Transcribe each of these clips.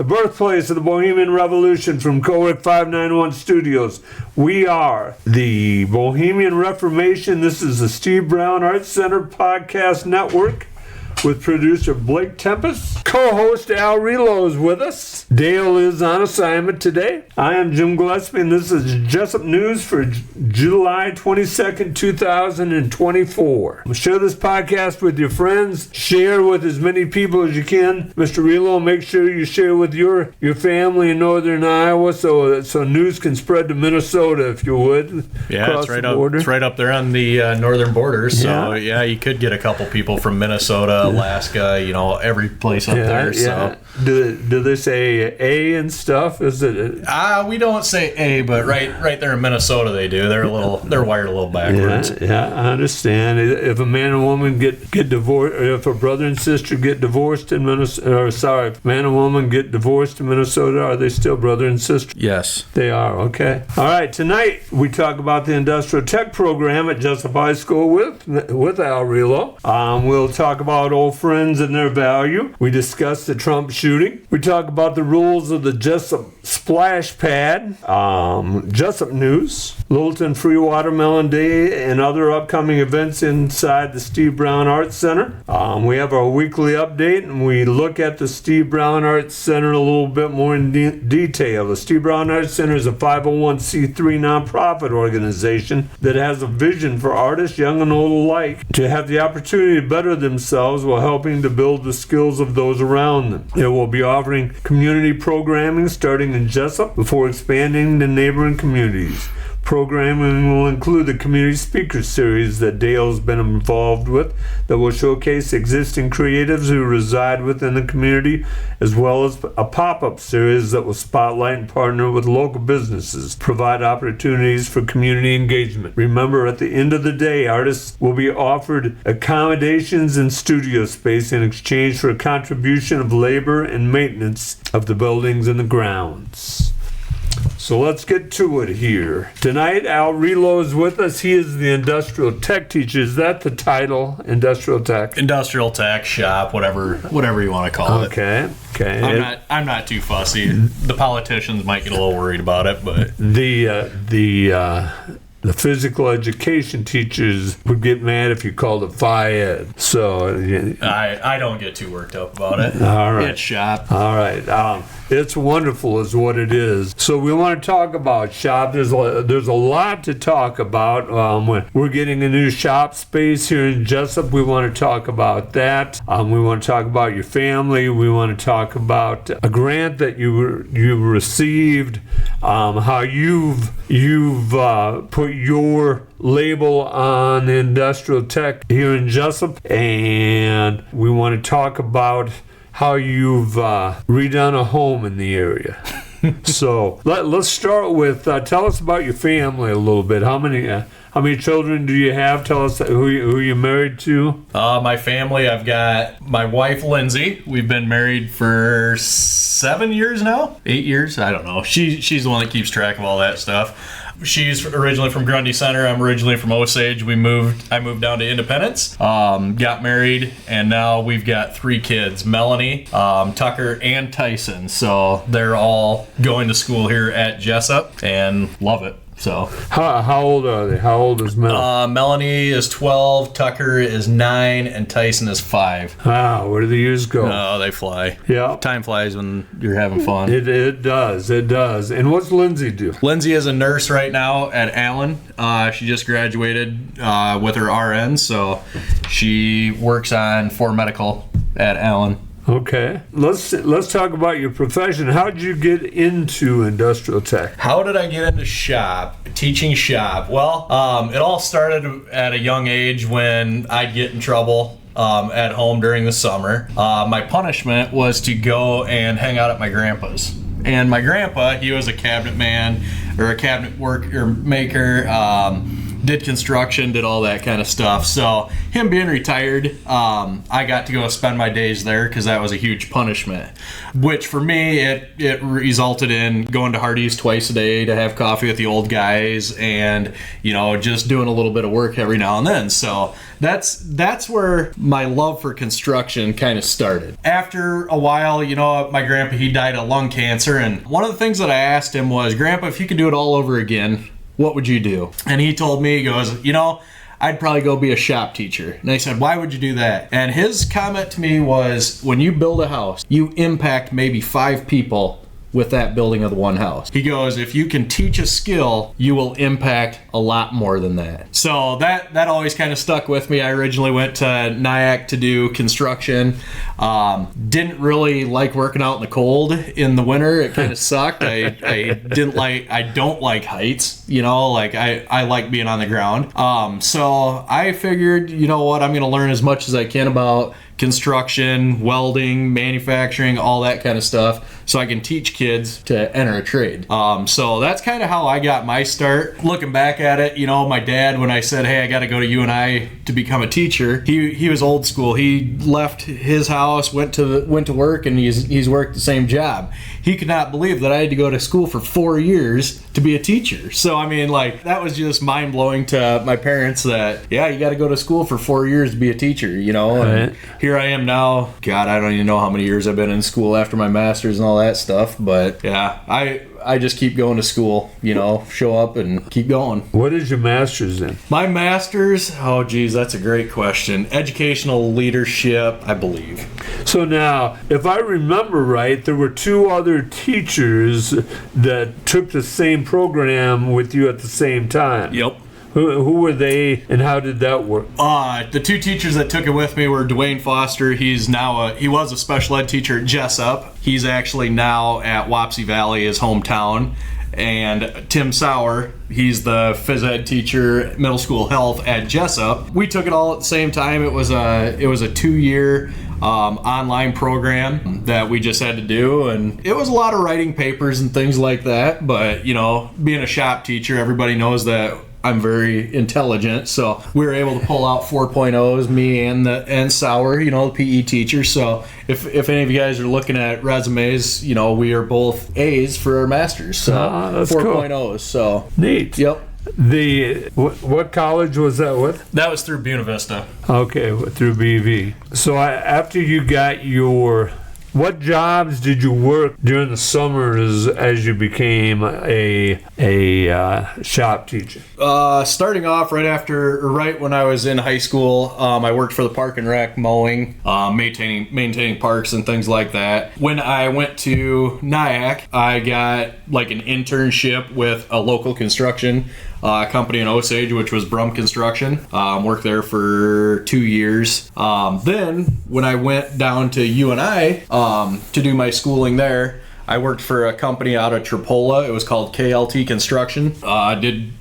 the birthplace of the Bohemian Revolution from Cowick 591 Studios. We are the Bohemian Reformation. This is the Steve Brown Arts Center Podcast Network with producer Blake Tempus. Co-host Al Ruehlow is with us. Dale is on assignment today. I am Jim Gillespie, and this is Jesup News for July 22nd, 2024. Share this podcast with your friends. Share with as many people as you can. Mr. Ruehlow, make sure you share with your family in northern Iowa so news can spread to Minnesota, if you would. Yeah, it's right up there on the northern border. So, yeah, you could get a couple people from Minnesota, Alaska, every place up there. So do they say A and stuff? Is it? We don't say A, but right there in Minnesota they do. They're wired a little backwards. Yeah, I understand. If a man and woman get divorced, if a brother and sister get divorced in Minnesota, if man and woman get divorced in Minnesota, are they still brother and sister? Yes, they are. Okay. All right. Tonight we talk about the industrial tech program at Jesup High School with Al Ruehlow. We'll talk about old friends and their value. We discuss the Trump shooting. We talk about the rules of the Jesup Splash Pad, Jesup News, Littleton Free Watermelon Day, and other upcoming events inside the Steve Brown Arts Center. We have our weekly update, and we look at the Steve Brown Arts Center a little bit more in detail. The Steve Brown Arts Center is a 501c3 nonprofit organization that has a vision for artists, young and old alike, to have the opportunity to better themselves while helping to build the skills of those around them. It will be offering community programming starting in Jesup before expanding to neighboring communities. Programming will include the Community Speaker Series that Dale's been involved with that will showcase existing creatives who reside within the community, as well as a pop-up series that will spotlight and partner with local businesses, provide opportunities for community engagement. Remember, at the end of the day, artists will be offered accommodations and studio space in exchange for a contribution of labor and maintenance of the buildings and the grounds. So let's get to it here. Tonight, Al Ruehlow is with us. He is the industrial tech teacher. Is that the title, industrial tech? Industrial tech shop, whatever you want to call it. Okay. I'm not too fussy. The politicians might get a little worried about it, but the physical education teachers would get mad if you called it Phi-Ed. So I don't get too worked up about it. All right. It's shop. All right. It's wonderful is what it is. So we want to talk about shop. There's a lot to talk about. We're getting a new shop space here in Jesup. We want to talk about that. We want to talk about your family. We want to talk about a grant that you received, how you've put your label on industrial tech here in Jesup, and we want to talk about how you've redone a home in the area. So let's start with tell us about your family a little bit. How many children do you have? Tell us who you're married to. My family, I've got my wife Lindsay. We've been married for 7 years now, 8 years. I don't know. She's the one that keeps track of all that stuff. She's originally from Grundy Center. I'm originally from Osage. I moved down to Independence, got married, and now we've got 3 kids, Melanie, Tucker, and Tyson. So they're all going to school here at Jesup and love it. So how old are they? How old is Melanie? Melanie is 12, Tucker is 9, and Tyson is 5. Wow, where do the years go? Oh, they fly. Yeah. Time flies when you're having fun. It does. And what's Lindsay do? Lindsay is a nurse right now at Allen. She just graduated with her RN, so she works on Ford Medical at Allen. Okay. Let's talk about your profession. How did you get into industrial tech? How did I get into teaching shop? Well, it all started at a young age when I'd get in trouble at home during the summer. My punishment was to go and hang out at my grandpa's. And my grandpa, he was a cabinet man or a cabinet maker. did construction, did all that kind of stuff. So him being retired, I got to go spend my days there because that was a huge punishment, which for me, it resulted in going to Hardee's twice a day to have coffee with the old guys and, just doing a little bit of work every now and then. So that's where my love for construction kind of started. After a while, my grandpa, he died of lung cancer, and one of the things that I asked him was, Grandpa, if you could do it all over again, what would you do? And he told me, he goes, I'd probably go be a shop teacher. And I said, why would you do that? And his comment to me was, when you build a house, you impact maybe 5 people with that building of the one house. He goes, if you can teach a skill, you will impact a lot more than that. So that always kind of stuck with me. I originally went to NIAC to do construction. Didn't really like working out in the cold in the winter. It kind of sucked. I don't like heights, I like being on the ground. So I figured, I'm going to learn as much as I can about construction, welding, manufacturing, all that kind of stuff, so I can teach kids to enter a trade. So that's kind of how I got my start. Looking back at it, my dad, when I said, hey, I got to go to UNI to become a teacher, he was old school. He left his house, went to work, and he's worked the same job. He could not believe that I had to go to school for 4 years to be a teacher. So, that was just mind-blowing to my parents that, you got to go to school for 4 years to be a teacher, And here I am now. God, I don't even know how many years I've been in school after my master's and all that stuff. But, I just keep going to school, show up and keep going. What is your master's in? My master's, oh geez, that's a great question. Educational leadership, I believe. So now, if I remember right, there were 2 other teachers that took the same program with you at the same time. Yep. Who were they, and how did that work? The 2 teachers that took it with me were Dwayne Foster. He was a special ed teacher at Jesup. He's actually now at Wapsie Valley, his hometown. And Tim Sauer, he's the phys ed teacher, middle school health at Jesup. We took it all at the same time. It was a 2-year online program that we just had to do, and it was a lot of writing papers and things like that. But being a shop teacher, everybody knows that I'm very intelligent, so we were able to pull out 4.0s, me and Sauer, the PE teacher. So if any of you guys are looking at resumes, we are both A's for our masters, so that's 4.0s. Cool. So neat. Yep. What college was that with? That was through Buena Vista. Okay, through BV. So after you got what jobs did you work during the summers as you became a shop teacher? Starting off right when I was in high school, I worked for the Park and Rec mowing, maintaining parks and things like that. When I went to NIAC, I got an internship with a local construction company in Osage, which was Brum Construction. Worked there for 2 years. Then when I went down to UNI to do my schooling there, I worked for a company out of Tripola. It was called KLT Construction. Did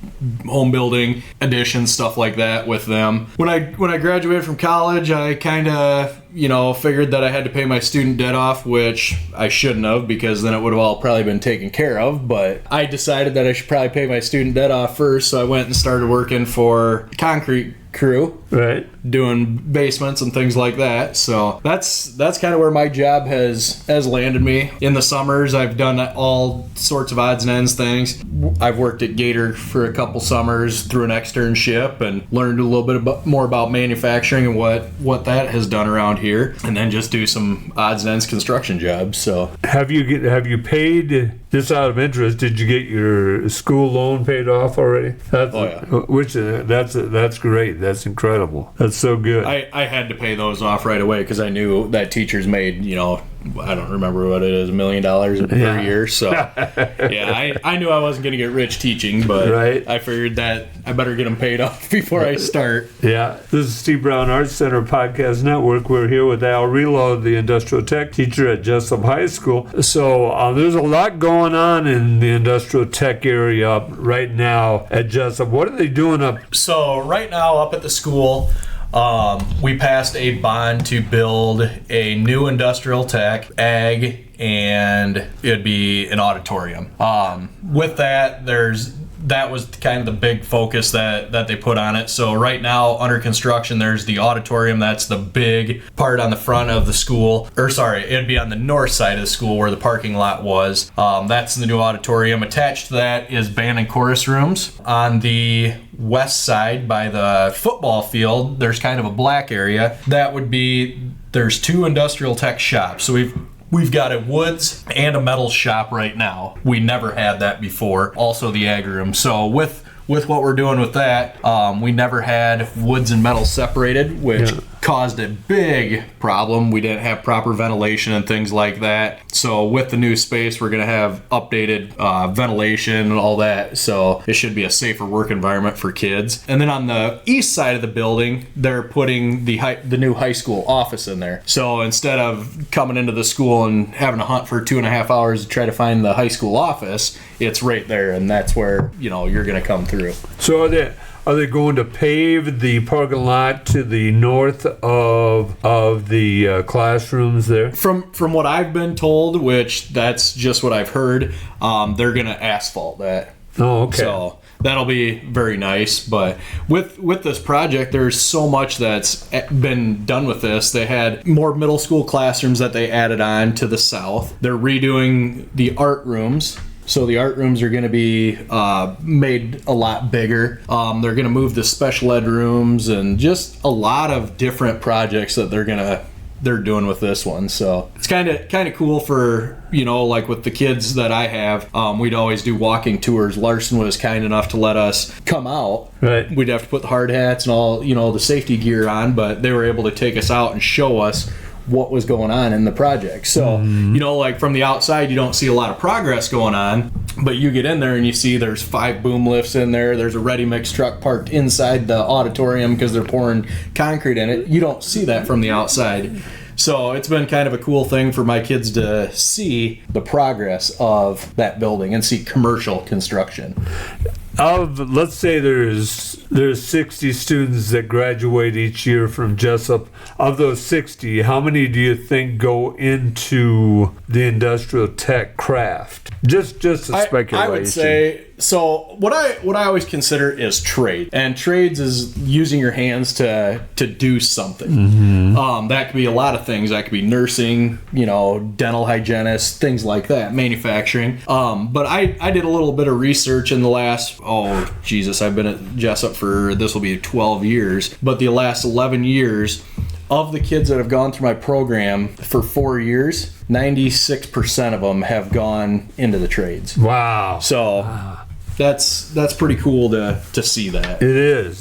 home building, additions, stuff like that with them. When I graduated from college, I kind of figured that I had to pay my student debt off, which I shouldn't have, because then it would have all probably been taken care of. But I decided that I should probably pay my student debt off first, so I went and started working for concrete crew, right, doing basements and things like that. So that's kind of where my job has landed me. In the summers, I've done all sorts of odds and ends things. I've worked at Gator for a couple summers through an externship and learned a little bit more about manufacturing and what that has done around here, and then just do some odds and ends construction jobs. So have you paid, just out of interest, did you get your school loan paid off already? That's great. That's incredible. That's so good. I had to pay those off right away because I knew that teachers made, I don't remember what it is, $1 million per year. So I knew I wasn't going to get rich teaching, but right. I figured that I better get them paid off before I start. Yeah. This is Steve Brown Arts Center Podcast Network. We're here with Al Ruehlow, the industrial tech teacher at Jesup High School. So there's a lot going on in the industrial tech area right now at Jesup. What are they doing up? So right now up at the school, we passed a bond to build a new industrial tech, ag, and it'd be an auditorium. With that, there's that was kind of the big focus that they put on it. So right now under construction, there's the auditorium. That's the big part on the front of the school, or sorry, it'd be on the north side of the school where the parking lot was. That's the new auditorium. Attached to that is band and chorus rooms. On the west side by the football field, there's kind of a black area. That would be, there's 2 industrial tech shops. So we've got a woods and a metal shop right now. We never had that before. Also the ag room. So with what we're doing with that, we never had woods and metal separated, which caused a big problem. We didn't have proper ventilation and things like that. So with the new space, we're going to have updated ventilation and all that. So it should be a safer work environment for kids. And then on the east side of the building, they're putting the new high school office in there. So instead of coming into the school and having to hunt for 2.5 hours to try to find the high school office, it's right there, and that's where you're going to come through. So are they going to pave the parking lot to the north of the classrooms there? From what I've been told, which that's just what I've heard, they're going to asphalt that. Oh, okay. So that'll be very nice. But with this project, there's so much that's been done with this. They had more middle school classrooms that they added on to the south. They're redoing the art rooms. So the art rooms are going to be made a lot bigger. They're going to move the special ed rooms and just a lot of different projects that they're doing with this one. So it's kind of cool for, like with the kids that I have, we'd always do walking tours. Larson was kind enough to let us come out. Right. We'd have to put the hard hats and all, the safety gear on, but they were able to take us out and show us what was going on in the project. So, like from the outside, you don't see a lot of progress going on, but you get in there and you see there's 5 boom lifts in there. There's a ready mix truck parked inside the auditorium because they're pouring concrete in it. You don't see that from the outside. So it's been kind of a cool thing for my kids to see the progress of that building and see commercial construction. Let's say there's 60 students that graduate each year from Jesup. Of those 60, how many do you think go into the industrial tech craft? Just a speculation. I would say, so what I always consider is trade, and trades is using your hands to do something. Mm-hmm. That could be a lot of things. That could be nursing, dental hygienist, things like that, manufacturing. But I did a little bit of research in the last, I've been at Jesup for, this will be 12 years, but the last 11 years of the kids that have gone through my program for 4 years, 96% of them have gone into the trades. Wow. So that's pretty cool to see that. It is.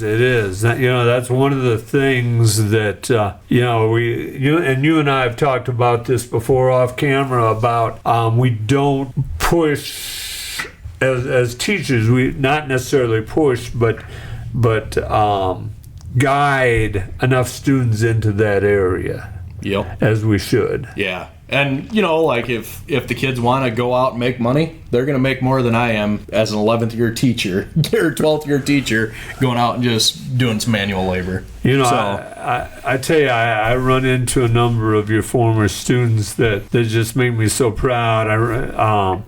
That's one of the things that you and I have talked about this before off camera about we don't push as teachers. We not necessarily push, but guide enough students into that area. Yep. As we should. Yeah. And, like if the kids want to go out and make money, they're going to make more than I am as an 11th year teacher or 12th year teacher going out and just doing some manual labor. I tell you, I run into a number of your former students that just make me so proud.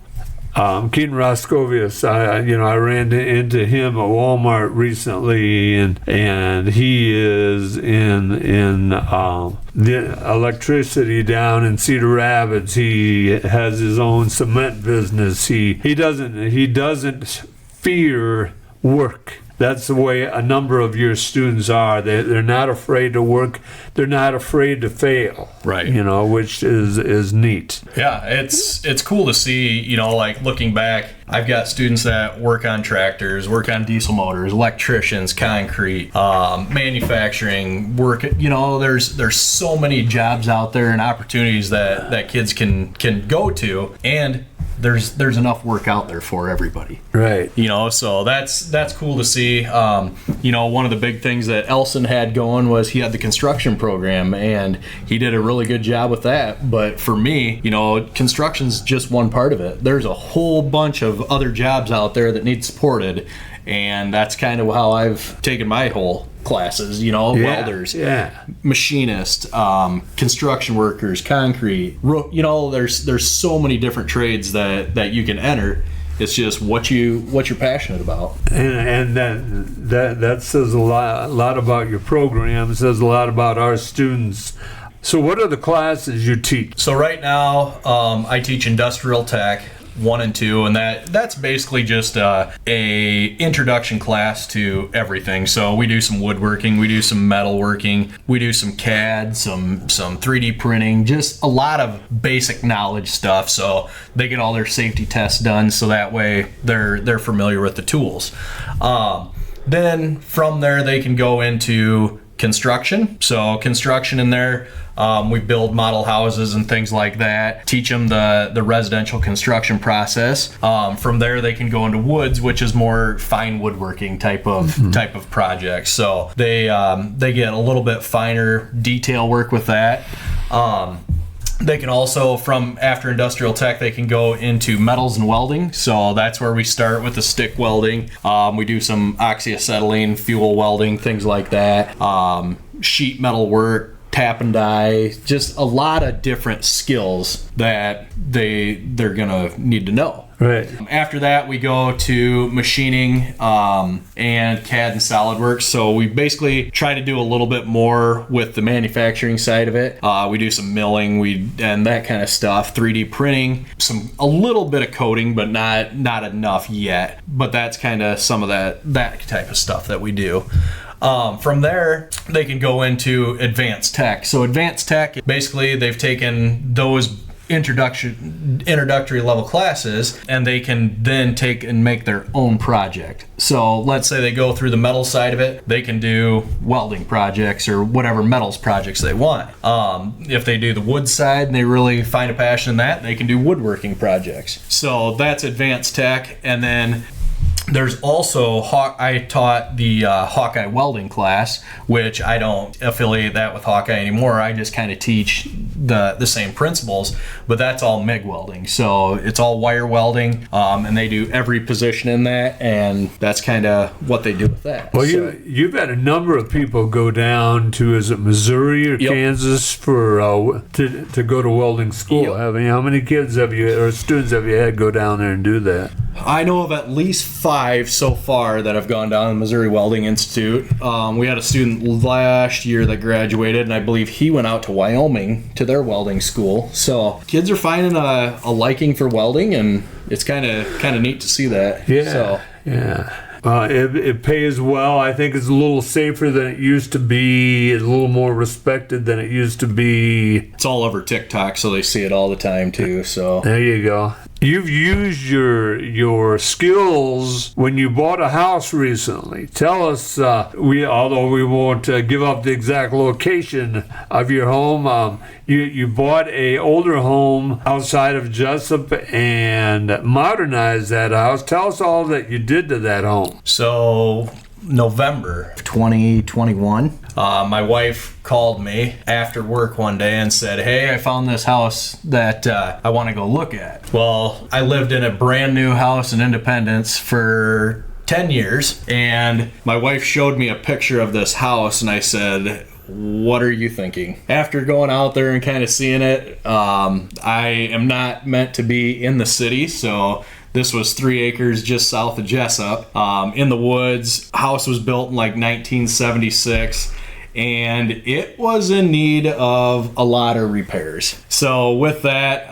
Keaton Roscovius, I ran into him at Walmart recently, and he is in the electricity down in Cedar Rapids. He has his own cement business. He doesn't fear work. That's the way a number of your students are. They're not afraid to work. They're not afraid to fail. Right. Which is neat. Yeah, it's cool to see, like looking back, I've got students that work on tractors, work on diesel motors, electricians, concrete, manufacturing, work, there's so many jobs out there and opportunities that kids can go to, and there's enough work out there for everybody. Right. So that's cool to see. One of the big things that Elson had going was he had the construction program, and he did a really good job with that. But for me, construction's just one part of it. There's a whole bunch of other jobs out there that need supported, and that's kind of how I've taken my whole classes, welders, machinists, construction workers, concrete, there's so many different trades that you can enter, It's just what you're passionate about. And that says a lot about your program. It says a lot about our students. So what are the classes you teach? So right now, I teach industrial tech 1 and 2, and that's basically just a introduction class to everything. So we do some woodworking, we do some metalworking, we do some CAD, some 3D printing, just a lot of basic knowledge stuff. So they get all their safety tests done, so that way they're familiar with the tools. Then from there they can go into construction. So construction in there, we build model houses and things like that. Teach them the residential construction process. From there, they can go into woods, which is more fine woodworking type of projects. So they get a little bit finer detail work with that. They can also, from after industrial tech, they can go into metals and welding. So that's where we start with the stick welding. We do some oxyacetylene, fuel welding, things like that. Sheet metal work, tap and die, just a lot of different skills that they're gonna need to know. Right. After that, we go to machining and CAD and SolidWorks. So we basically try to do a little bit more with the manufacturing side of it. We do some milling, and that kind of stuff. 3D printing, a little bit of coding, but not enough yet. But that's kind of some of that type of stuff that we do. From there, they can go into advanced tech. So advanced tech, basically, they've taken those introductory level classes, and they can then take and make their own project. So let's say they go through the metal side of it, they can do welding projects or whatever metals projects they want. If they do the wood side and they really find a passion in that, they can do woodworking projects. So that's advanced tech. And then there's also, I taught the Hawkeye welding class, which I don't affiliate that with Hawkeye anymore. I just kind of teach the same principles, but that's all MIG welding. So it's all wire welding, and they do every position in that, and that's kind of what they do with that. Well, you've had a number of people go down to, is it Missouri or Yep. Kansas for to go to welding school? Yep. How many kids or students have you had go down there and do that? I know of at least 5 so far that have gone down to the Missouri Welding Institute. We had a student last year that graduated, and I believe he went out to Wyoming to their welding school. So kids are finding a liking for welding, and it's kind of neat to see that. Yeah. So. Yeah. It pays well. I think it's a little safer than it used to be. It's a little more respected than it used to be. It's all over TikTok, so they see it all the time too. So there you go. You've used your skills when you bought a house recently. Tell us, although we won't give up the exact location of your home, you bought a older home outside of Jesup and modernized that house. Tell us all that you did to that home. So November 2021, my wife called me after work one day and said, "Hey, I found this house that I want to go look at." Well, I lived in a brand new house in Independence for 10 years, and my wife showed me a picture of this house, and I said, "What are you thinking?" After going out there and kind of seeing it, I am not meant to be in the city, so this was 3 acres just south of Jesup, in the woods. House was built in like 1976, and it was in need of a lot of repairs. So with that,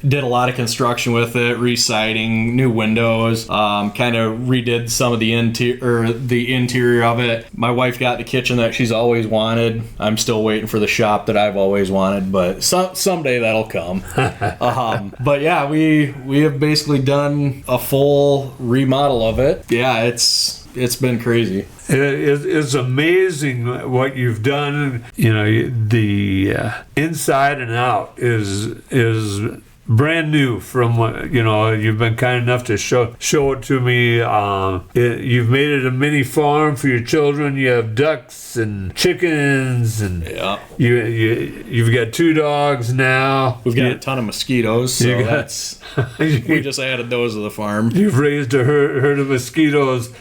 did a lot of construction with it, re-siding, new windows, kind of redid some of the interior of it. My wife got the kitchen that she's always wanted. I'm still waiting for the shop that I've always wanted, but someday that'll come. But yeah, we have basically done a full remodel of it. Yeah, it's been crazy. It's amazing what you've done. You know, the inside and out is brand new from what, you've been kind enough to show it to me. You've made it a mini farm for your children. You have ducks and chickens, and yeah. You've got 2 dogs now. We've got a ton of mosquitoes, so we just added those to the farm. You've raised a herd of mosquitoes.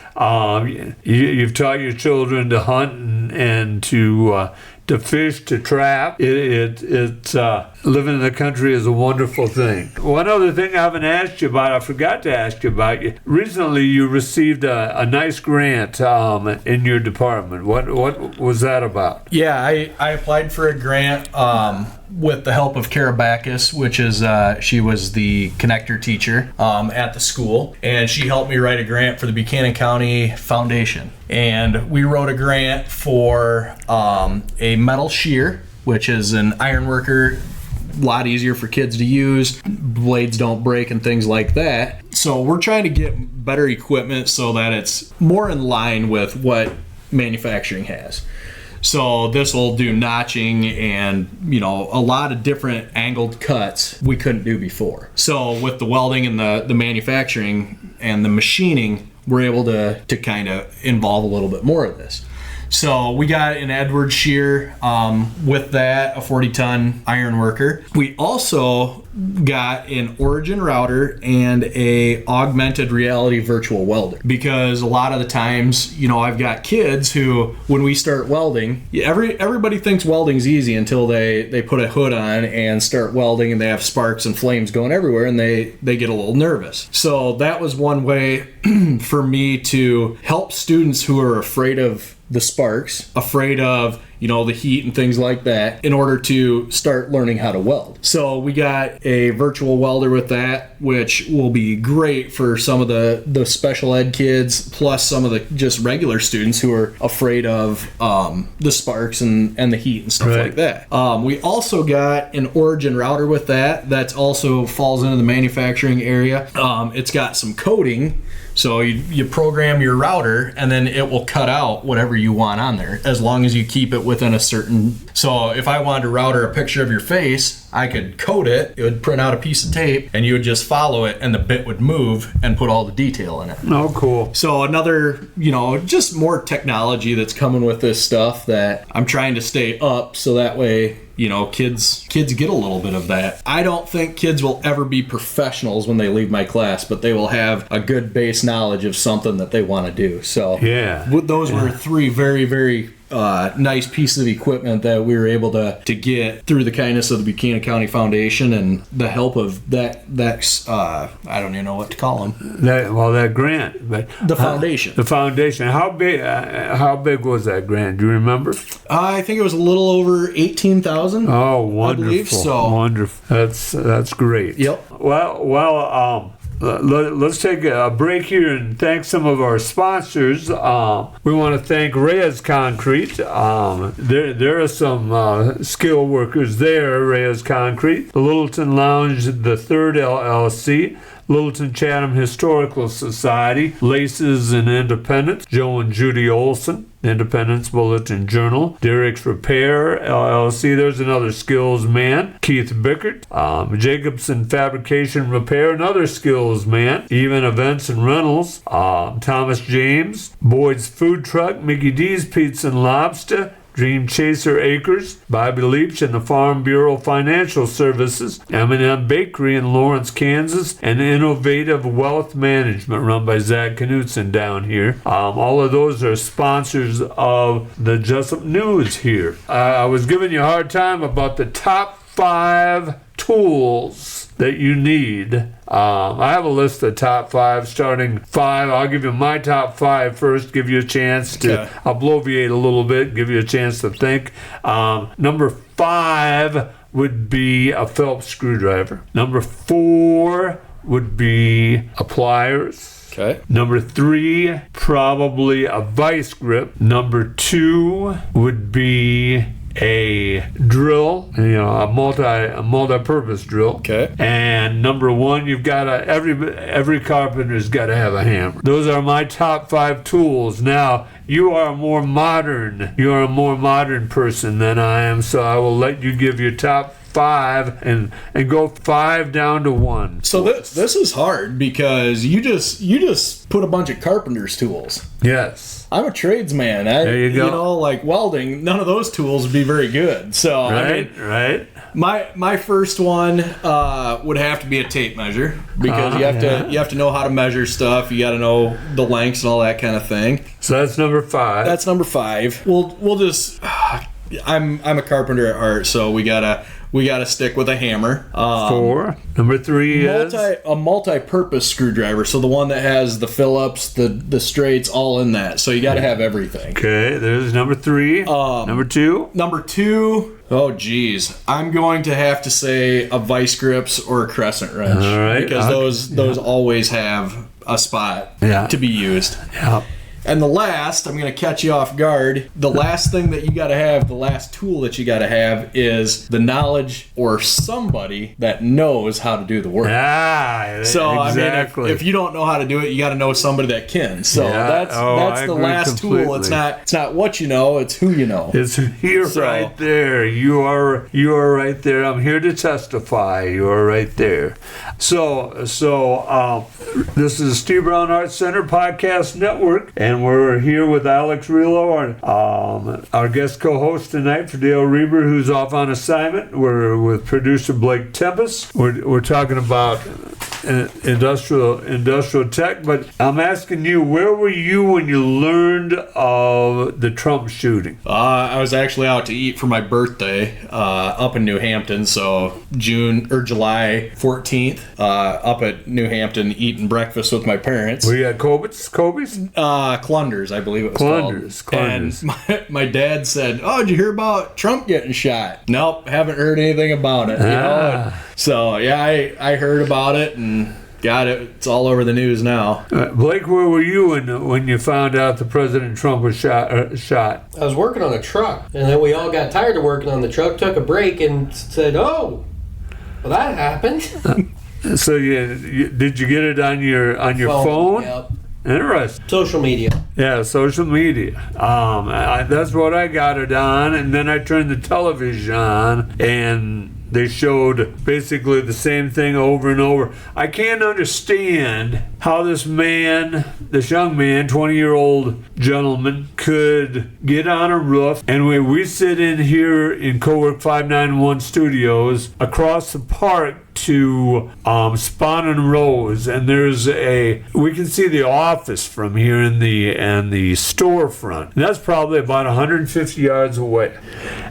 You've taught your children to hunt and to to fish, to trap. It's living in the country is a wonderful thing. One other thing I haven't asked you about, I forgot to ask you about. Recently, you received a nice grant in your department. What was that about? Yeah, I applied for a grant with the help of Kara Backus, which is she was the connector teacher at the school, and she helped me write a grant for the Buchanan County Foundation. And we wrote a grant for a metal shear, which is an iron worker, a lot easier for kids to use, blades don't break and things like that. So we're trying to get better equipment so that it's more in line with what manufacturing has. So this will do notching and, a lot of different angled cuts we couldn't do before. So with the welding and the manufacturing and the machining, we're able to kind of involve a little bit more of this. So we got an Edwards shear with that, a 40-ton iron worker. We also got an Origin router and a augmented reality virtual welder, because a lot of the times, I've got kids who, when we start welding, everybody thinks welding's easy until they put a hood on and start welding, and they have sparks and flames going everywhere, and they get a little nervous. So that was one way for me to help students who are afraid of the sparks, afraid of the heat and things like that, in order to start learning how to weld. So we got a virtual welder with that, which will be great for some of the special ed kids, plus some of the just regular students who are afraid of the sparks and the heat and stuff like that. We also got an Origin router with that also falls into the manufacturing area. It's got some coding. So you program your router, and then it will cut out whatever you want on there, as long as you keep it within a certain... So if I wanted to router a picture of your face, I could code it. It would print out a piece of tape, and you would just follow it, and the bit would move and put all the detail in it. Oh, cool. So another, just more technology that's coming with this stuff that I'm trying to stay up, so that way... kids get a little bit of that. I don't think kids will ever be professionals when they leave my class, but they will have a good base knowledge of something that they want to do. So those were three very, very nice pieces of equipment that we were able to get through the kindness of the Buchanan County Foundation and the help of that I don't even know what to call them. That grant, but the foundation. The foundation. How big was that grant? Do you remember? I think it was a little over 18,000. Oh, wonderful! I believe, so. Wonderful. That's great. Yep. Well. Let's take a break here and thank some of our sponsors. We want to thank Reyes Concrete. There are some skilled workers there, Reyes Concrete. The Littleton Lounge, the Third LLC. Littleton Chatham Historical Society, Laces and Independence, Joe and Judy Olson, Independence Bulletin Journal, Derek's Repair, LLC, there's another skills man, Keith Bickert, Jacobson Fabrication Repair, another skills man, Even Events and Rentals, Thomas James, Boyd's Food Truck, Mickey D's Pizza and Lobster, Dream Chaser Acres, Bobby Leach and the Farm Bureau Financial Services, M&M Bakery in Lawrence, Kansas, and Innovative Wealth Management run by Zach Knutson down here. All of those are sponsors of the Jesup News here. I was giving you a hard time about the top 5 tools that you need. I have a list of top 5, starting 5. I'll give you my top 5 first, give you a chance to bloviate a little bit, give you a chance to think. Number 5 would be a Phelps screwdriver. Number 4 would be a pliers. Okay. Number 3, probably a vice grip. Number 2 would be a drill, a multi-purpose drill. Okay. And number 1, you've got every carpenter's got to have a hammer. Those are my top 5 tools. Now, you are a more modern person than I am, so I will let you give your top 5 and go 5 down to 1. So this is hard because you just put a bunch of carpenter's tools. Yes. I'm a tradesman. There you go. Like welding, none of those tools would be very good. So right. My first one would have to be a tape measure, because you have to know how to measure stuff. You got to know the lengths and all that kind of thing. So that's number 5. We'll just I'm a carpenter at heart, so we gotta stick with a hammer. 4. Number 3 is a multi-purpose screwdriver. So the one that has the Phillips, the straights, all in that. So you got to have everything. Okay, there's number 3. Number 2. Number 2. Oh geez, I'm going to have to say a vice grips or a crescent wrench. All right, because those always have a spot to be used. Yeah. And the last, I'm going to catch you off guard. The last thing that you got to have, the last tool that you got to have is the knowledge or somebody that knows how to do the work. Yeah, so exactly. I mean, if you don't know how to do it, you got to know somebody that can. So that's the last completely. tool. It's not what you know, it's who you know. It's you're right there. You are right there. I'm here to testify. You are right there. So this is Steve Brown Arts Center Podcast Network, and we're here with Alex Ruehlow, our guest co-host tonight for Dale Reber, who's off on assignment. We're with producer Blake Tempus. We're talking about industrial tech, but I'm asking you, where were you when you learned of the Trump shooting? I was actually out to eat for my birthday up in New Hampton, so July 14th, up at New Hampton eating breakfast with my parents. We got Kobe's? Clunders, I believe it was Clunders. And my dad said, "Oh, did you hear about Trump getting shot?" Nope, haven't heard anything about it. You know? So yeah, I heard about it and got it. It's all over the news now. Blake, where were you when you found out that President Trump was shot? I was working on a truck, and then we all got tired of working on the truck, took a break, and said, "Oh, well, that happened." So did you get it on your phone? Yep. Interesting. Social media. Yeah, social media. That's what I got it on, and then I turned the television on, and they showed basically the same thing over and over. I can't understand how this young man, 20-year-old gentleman, could get on a roof. And we sit in here in Cowork 591 Studios across the park to Spawn and Rose, and we can see the office from here in the storefront. And that's probably about 150 yards away.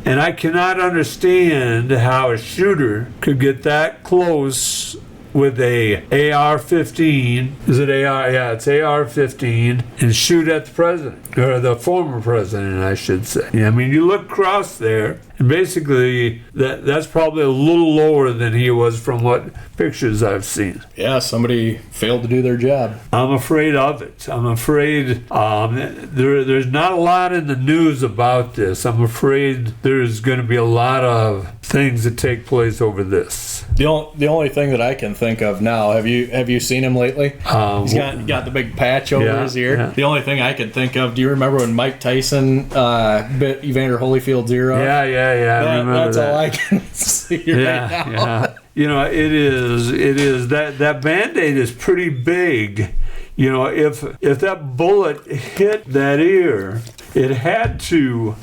And I cannot understand how a shooter could get that close with a AR-15. Is it AR? Yeah, it's AR-15, and shoot at the president, or the former president, I should say. Yeah, I mean, you look across there, and basically that's probably a little lower than he was from what pictures I've seen. Yeah, somebody failed to do their job. I'm afraid of it. I'm afraid there's not a lot in the news about this. I'm afraid there's going to be a lot of things that take place over this. The only thing that I can think of now, have you seen him lately? He's got the big patch over his ear. Yeah. The only thing I can think of, do you remember when Mike Tyson bit Evander Holyfield's ear off? Yeah. I remember that's that. all I can see right now. Yeah. You know, it is that Band-Aid is pretty big. You know, if that bullet hit that ear, it had to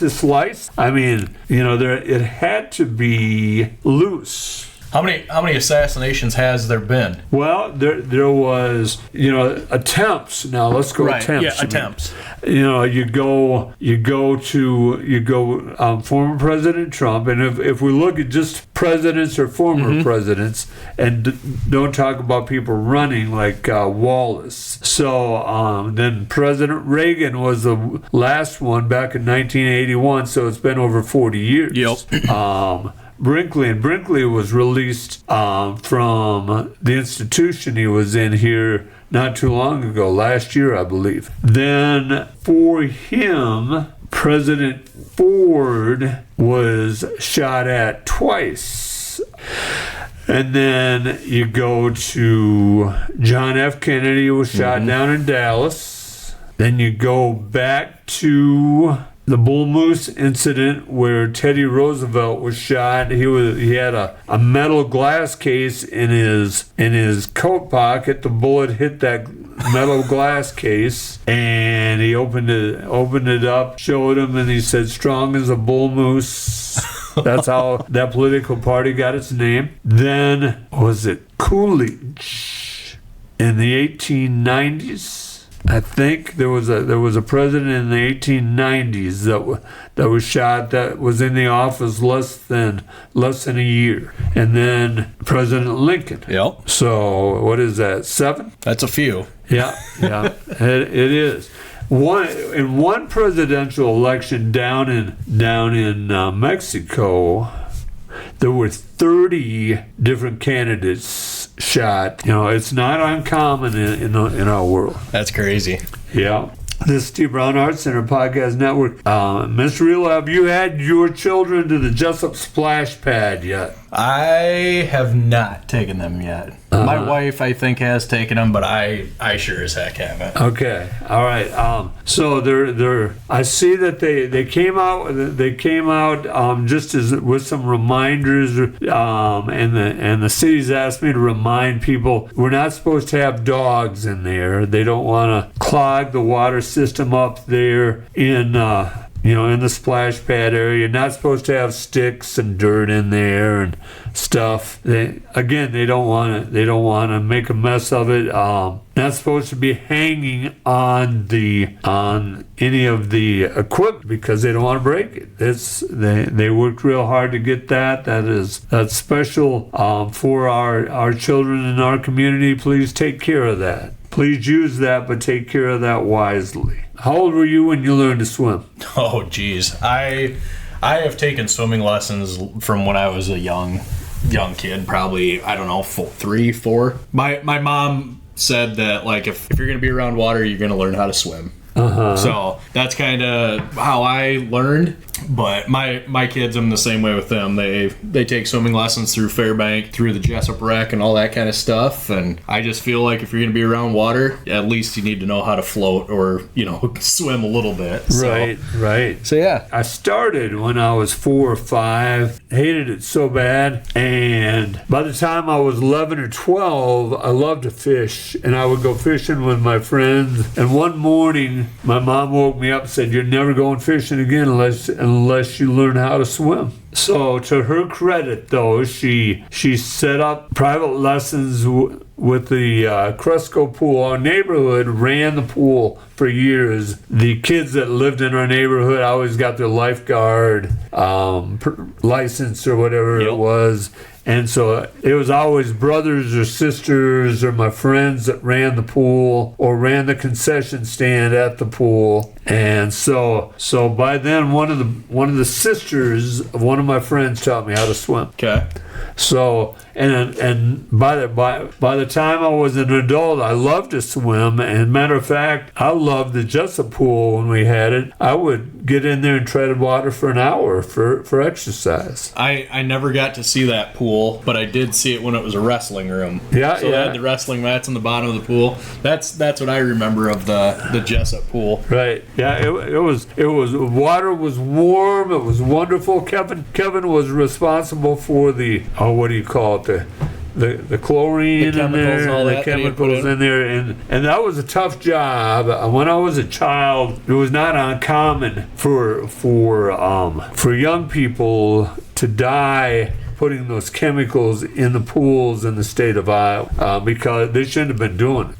slice. I mean, you know, it had to be loose. How many assassinations has there been? Well, there was, you know, attempts. Now let's go attempts. Yeah, attempts. You know, you go former President Trump, and if we look at just presidents or former presidents, and don't talk about people running like Wallace. So then President Reagan was the last one back in 1981. So it's been over 40 years. Yep. Brinkley was released from the institution he was in here not too long ago, last year, I believe. Then for him, President Ford was shot at twice. And then you go to John F. Kennedy, who was shot down in Dallas. Then you go back to the Bull Moose incident where Teddy Roosevelt was shot. He had a metal glass case in his coat pocket. The bullet hit that metal glass case, and he opened it up, showed him, and he said, "Strong as a bull moose." That's how that political party got its name. Then was it Coolidge in the 1890s? I think there was a president in the 1890s that was shot, that was in the office less than a year, and then President Lincoln. Yep. So what is that? 7? That's a few. Yeah, it is. In one presidential election down in Mexico, there were 30 different candidates shot. It's not uncommon in our world. That's crazy. Yeah. This is Steve Brown Arts Center Podcast Network. Mr. Ruehlow, have you had your children to the Jesup Splash Pad yet? I have not taken them yet. My wife, I think, has taken them, but I sure as heck haven't. Okay, all right. So they're. I see that they came out. They came out just as with some reminders. And the city's asked me to remind people we're not supposed to have dogs in there. They don't want to clog the water system up there in the splash pad area. You're not supposed to have sticks and dirt in there and stuff. They don't want to make a mess of it. Not supposed to be hanging on any of the equipment because they don't want to break it. They worked real hard to get that. That's special for our children in our community. Please take care of that. Please use that, but take care of that wisely. How old were you when you learned to swim? Oh, geez. I have taken swimming lessons from when I was a young kid, probably, I don't know, 3, 4. My mom said that, like, if you're going to be around water, you're going to learn how to swim. So that's kind of how I learned. But my kids, I'm the same way with them. They take swimming lessons through Fairbank, through the Jesup Rec and all that kind of stuff. And I just feel like if you're going to be around water, at least you need to know how to float or, swim a little bit. Right. So, yeah. I started when I was 4 or 5, hated it so bad. And by the time I was 11 or 12, I loved to fish. And I would go fishing with my friends. And one morning, my mom woke me up and said, "You're never going fishing again unless you learn how to swim." So to her credit, though, she set up private lessons with the Cresco pool. Our neighborhood ran the pool for years. The kids that lived in our neighborhood always got their lifeguard license or whatever it was. And so it was always brothers or sisters or my friends that ran the pool or ran the concession stand at the pool. And so by then one of the sisters of one of my friends taught me how to swim. Okay. So and by the time I was an adult, I loved to swim. And matter of fact, I loved the Jesup pool when we had it. I would get in there and tread water for an hour for exercise. I never got to see that pool, but I did see it when it was a wrestling room. Yeah, so they had the wrestling mats on the bottom of the pool. That's what I remember of the Jesup pool. Right. Yeah. It was water was warm. It was wonderful. Kevin was responsible for the what do you call it, the chlorine the in there, and all the that chemicals in there, and that was a tough job. When I was a child, it was not uncommon for young people to die putting those chemicals in the pools in the state of Iowa because they shouldn't have been doing it.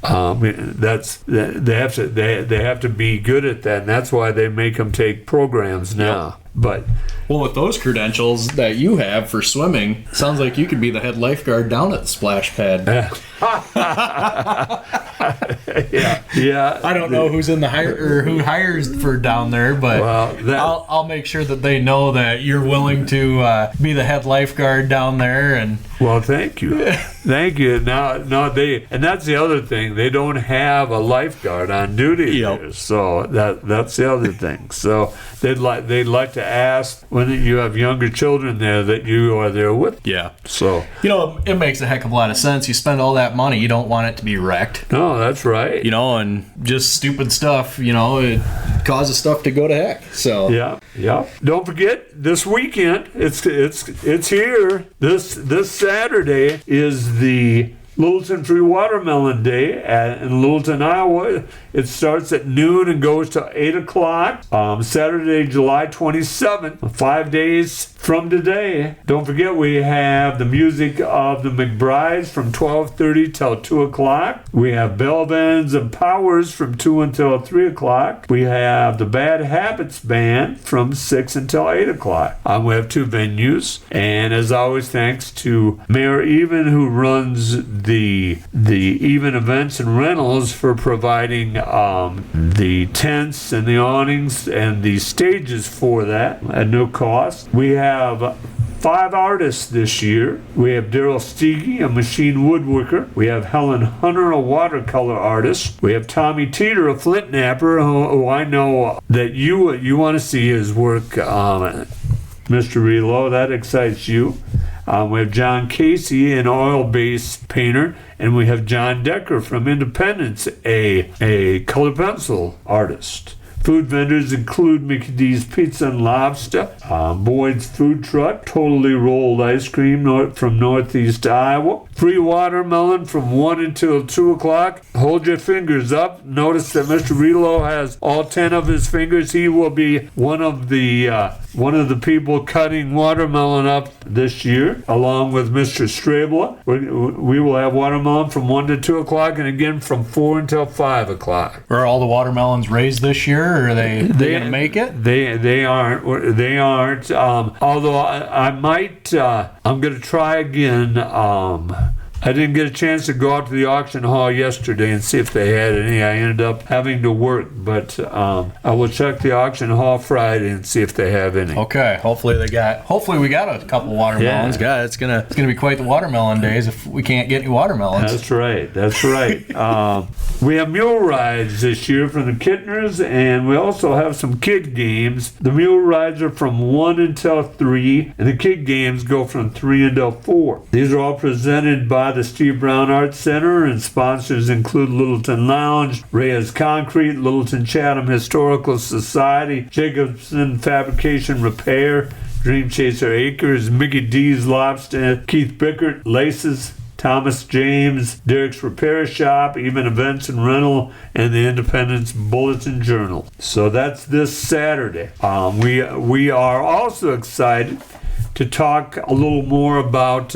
They have to be good at that, and that's why they make them take programs now. Yep. But with those credentials that you have for swimming, sounds like you could be the head lifeguard down at the splash pad. Yeah. I don't know who's in the who hires for down there, but I'll make sure that they know that you're willing to be the head lifeguard down there. And well, thank you. Now, and that's the other thing. They don't have a lifeguard on duty there, so that's the other thing. So they'd like to ask when you have younger children there that you are there with. Yeah. So it makes a heck of a lot of sense. You spend all that money, you don't want it to be wrecked. No, that's right. And just stupid stuff. It causes stuff to go to heck. So yeah. Don't forget this weekend. It's here. This Saturday is the Littleton Free Watermelon Day in Littleton, Iowa. It starts at noon and goes to 8 o'clock. Saturday, July 27th, 5 days from today. Don't forget, we have the music of the McBrides from 12:30 till 2 o'clock. We have Bell Bands and Powers from 2 until 3 o'clock. We have the Bad Habits Band from 6 until 8 o'clock. We have 2 venues. And as always, thanks to Mayor Even, who runs the Even Events and Rentals, for providing the tents and the awnings and the stages for that at no cost. We have 5 artists this year. We have Daryl Steege, a machine woodworker. We have Helen Hunter, a watercolor artist. We have Tommy Teeter, a flint napper, who I know that you want to see his work, Mr. Ruehlow. That excites you. We have John Casey, an oil-based painter, and we have John Decker from Independence, a color pencil artist. Food vendors include Mickey D's Pizza and Lobster, Boyd's Food Truck, Totally Rolled Ice Cream from Northeast Iowa, Free Watermelon from 1 until 2 o'clock. Hold your fingers up. Notice that Mr. Ruehlow has all 10 of his fingers. He will be one of the people cutting watermelon up this year, along with Mr. Strabler. We will have watermelon from 1 to 2 o'clock, and again from 4 until 5 o'clock. Are all the watermelons raised this year? Or are they going to make it? They aren't. They aren't. Although I might. I'm going to try again. I didn't get a chance to go out to the auction hall yesterday and see if they had any. I ended up having to work, but I will check the auction hall Friday and see if they have any. Okay. Hopefully we got a couple watermelons. Yeah. God, it's gonna be quite the watermelon days if we can't get any watermelons. That's right. We have mule rides this year from the Kittners, and we also have some kid games. The mule rides are from 1 until 3, and the kid games go from 3 until 4. These are all presented by the Steve Brown Arts Center, and sponsors include Littleton Lounge, Reyes Concrete, Littleton Chatham Historical Society, Jacobson Fabrication Repair, Dream Chaser Acres, Mickey D's Lobster, Keith Bickert, Laces, Thomas James, Derek's Repair Shop, Even Events and Rental, and the Independence Bulletin Journal. So that's this Saturday. We are also excited to talk a little more about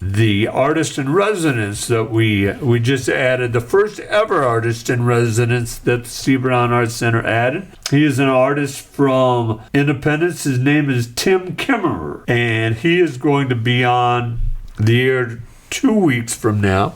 the artist in residence that we just added, the first ever artist in residence that the Steve Brown Arts Center added. He is an artist from Independence. His name is Tim Kimmerer, and he is going to be on the air 2 weeks from now.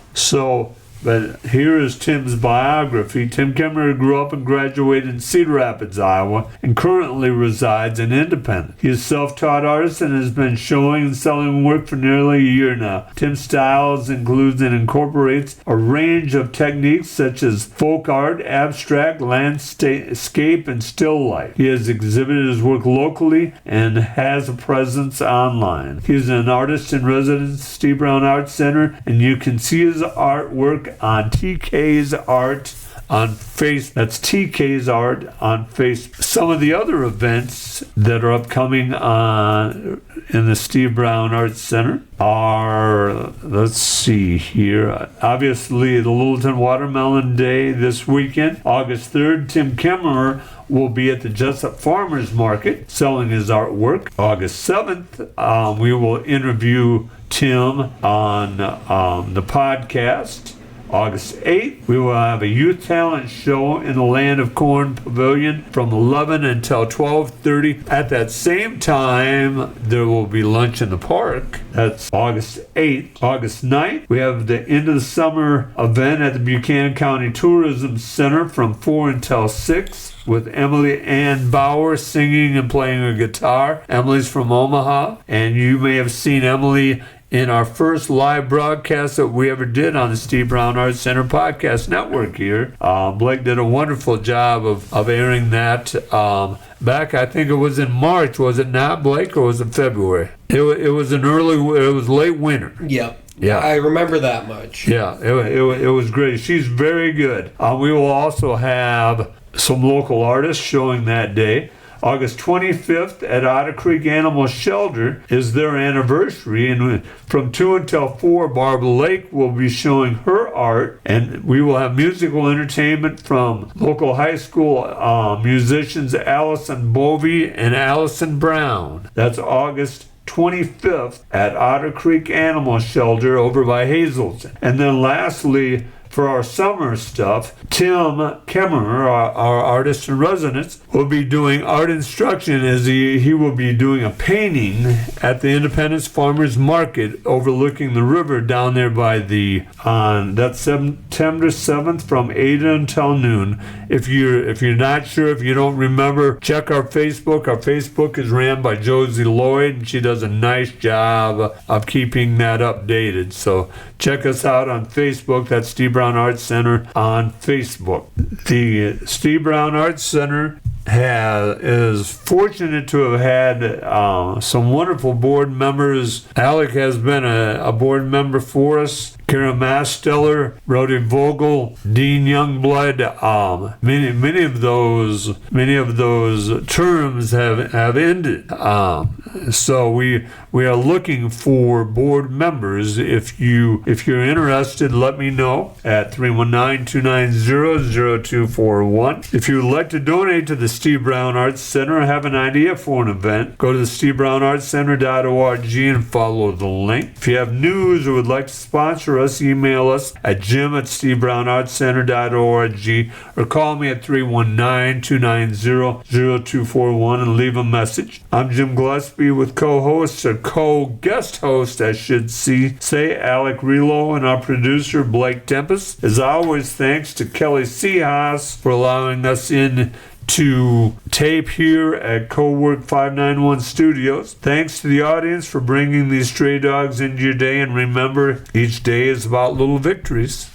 But here is Tim's biography. Tim Kimmerer grew up and graduated in Cedar Rapids, Iowa, and currently resides in Independence. He is a self-taught artist and has been showing and selling work for nearly a year now. Tim's styles includes and incorporates a range of techniques such as folk art, abstract, landscape, and still life. He has exhibited his work locally and has a presence online. He is an artist in residence, Steve Brown Arts Center, and you can see his artwork on TK's Art on Facebook. That's TK's Art on Facebook. Some of the other events that are upcoming in the Steve Brown Arts Center are, let's see here, obviously the Littleton Watermelon Day this weekend. August 3rd, Tim Kimmerer will be at the Jesup Farmers Market selling his artwork. August 7th, we will interview Tim on the podcast. August 8th, we will have a youth talent show in the Land of Corn Pavilion from 11 until 12:30. At that same time, there will be lunch in the park. That's August 8th. August 9th, we have the end of the summer event at the Buchanan County Tourism Center from 4 until 6. With Emily Ann Bauer singing and playing her guitar. Emily's from Omaha, and you may have seen Emily in our first live broadcast that we ever did on the Steve Brown Arts Center podcast network here. Blake did a wonderful job of airing that back, I think it was in March, was it not, Blake, or was it February? It was late winter. Yep. Yeah, I remember that much. Yeah, it was great. She's very good. We will also have some local artists showing that day. August 25th at Otter Creek Animal Shelter is their anniversary, and from 2 until 4, Barbara Lake will be showing her art, and we will have musical entertainment from local high school musicians Allison Bovey and Allison Brown. That's August 25th at Otter Creek Animal Shelter over by Hazelton. And then lastly, for our summer stuff, Tim Kemmerer, our artist in residence, will be doing art instruction as he will be doing a painting at the Independence Farmers Market overlooking the river down there by that's September 7th from 8 until noon. If you're not sure, if you don't remember, check our Facebook. Our Facebook is ran by Josie Lloyd, and she does a nice job of keeping that updated. So check us out on Facebook. That's Steve Brown Arts Center on Facebook. The Steve Brown Arts Center is fortunate to have had some wonderful board members. Alec has been a board member for us. Karen Masteller, Brody Vogel, Dean Youngblood. Many of those terms have ended. So we are looking for board members. If you're interested, let me know at 319-290-0241. If you would like to donate to the Steve Brown Arts Center or have an idea for an event, go to the SteveBrownArtsCenter.org and follow the link. If you have news or would like to sponsor us, email us at jim@SteveBrownArtsCenter.org or call me at 319-290-0241 and leave a message. I'm Jim Gillespie with co-host, or co-guest host, I should say, Alec Ruehlow, and our producer, Blake Tempus. As always, thanks to Kelly Seahaas for allowing us in to tape here at Cowork 591 Studios. Thanks to the audience for bringing these stray dogs into your day, and remember, each day is about little victories.